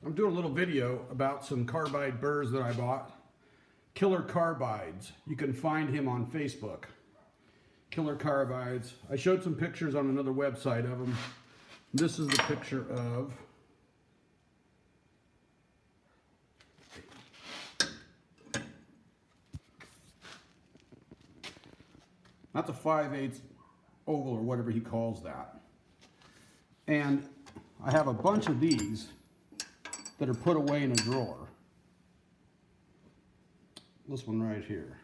I'm doing a little video about some carbide burrs that I bought. Killer Carbides. You can find him on Facebook. Killer Carbides. I showed some pictures on another website of them. This is the picture of that's a 5/8 oval or whatever he calls that. And I have a bunch of these that are put away in a drawer. This one right here.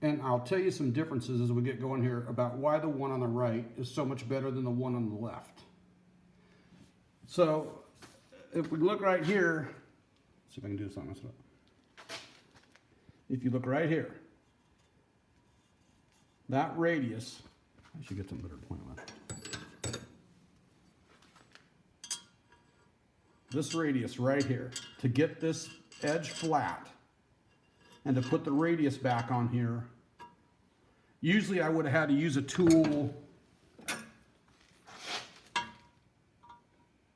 And I'll tell you some differences as we get going here about why the one on the right is so much better than the one on the left. So if we look right here, see if I can do something. If you look right here, that radius, I should get some better point on that. This radius right here, to get this edge flat and to put the radius back on here, usually I would have had to use a tool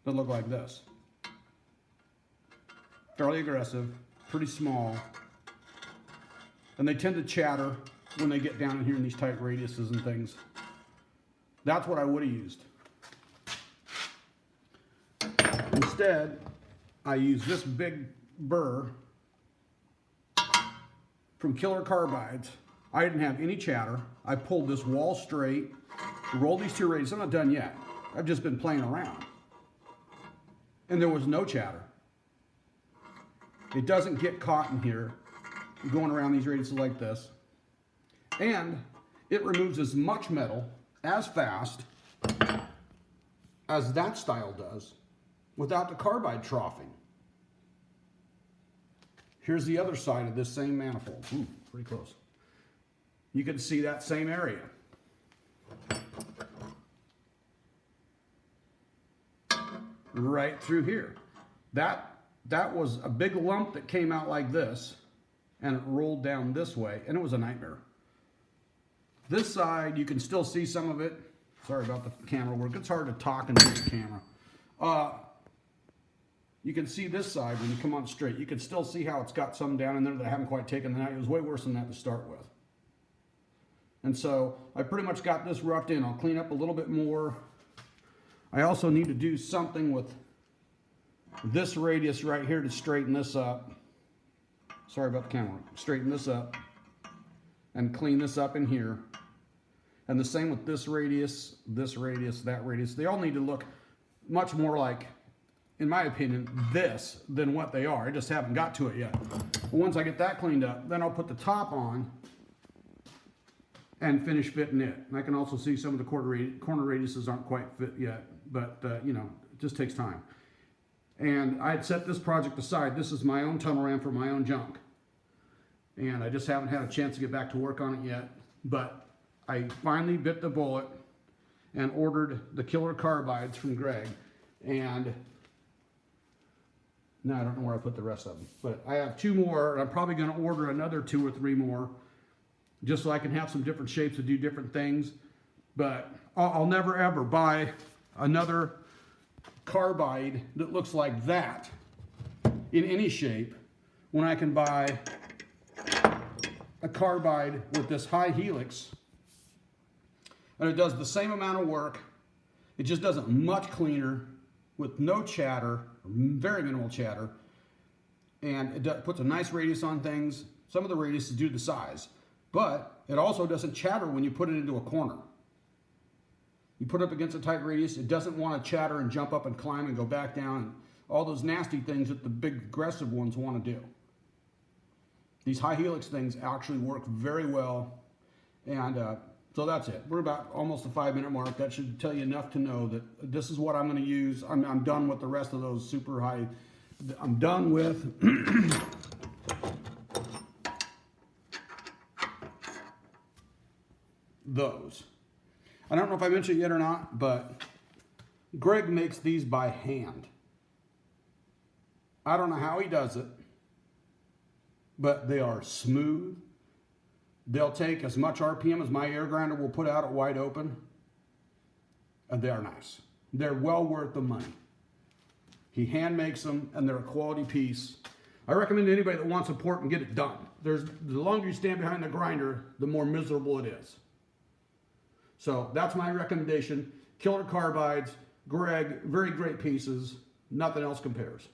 that looked like this. Fairly aggressive, pretty small, and they tend to chatter when they get down in here in these tight radiuses and things. That's what I would have used. Instead, I use this big burr from Killer Carbides. I didn't have any chatter. I pulled this wall straight, rolled these two radiuses. I'm not done yet. I've just been playing around. And there was no chatter. It doesn't get caught in here going around these radiuses like this. And it removes as much metal as fast as that style does without the carbide troughing. Here's the other side of this same manifold. Ooh, pretty close. You can see that same area. Right through here. That was a big lump that came out like this, and it rolled down this way, and it was a nightmare. This side, you can still see some of it. Sorry about the camera work. It's hard to talk into the camera. You can see this side when you come on straight. You can still see how it's got some down in there that I haven't quite taken the night. It was way worse than that to start with. And so I pretty much got this roughed in. I'll clean up a little bit more. I also need to do something with this radius right here to straighten this up. Sorry about the camera. Straighten this up and clean this up in here. And the same with this radius, that radius. They all need to look much more like, in my opinion, this than what they are. I just haven't got to it yet. But once I get that cleaned up, then I'll put the top on and finish fitting it. And I can also see some of the corner radiuses aren't quite fit yet, but you know, it just takes time. And I had set this project aside. This is my own tunnel ram for my own junk. And I just haven't had a chance to get back to work on it yet. But I finally bit the bullet and ordered the Killer Carbides from Greg. And now I don't know where I put the rest of them. But I have two more, and I'm probably going to order another 2 or 3 more, just so I can have some different shapes to do different things. But I'll never ever buy another carbide that looks like that in any shape when I can buy a carbide with this high helix, and it does the same amount of work. It just does it much cleaner with no chatter, very minimal chatter, and it puts a nice radius on things. Some of the radiuses do the size, but it also doesn't chatter when you put it into a corner. You put it up against a tight radius, it doesn't want to chatter and jump up and climb and go back down, and all those nasty things that the big aggressive ones want to do. These high helix things actually work very well, and so that's it. We're about almost the 5-minute mark. That should tell you enough to know that this is what I'm going to use. I'm done with the rest of those super high. I'm done with those. I don't know if I mentioned it yet or not, but Greg makes these by hand. I don't know how he does it, but they are smooth. They'll take as much RPM as my air grinder will put out at wide open. and they are nice. They're well worth the money. He hand makes them, and they're a quality piece. I recommend anybody that wants support and get it done. The longer you stand behind the grinder, the more miserable it is. So that's my recommendation. Killer Carbides, Greg, very great pieces. Nothing else compares.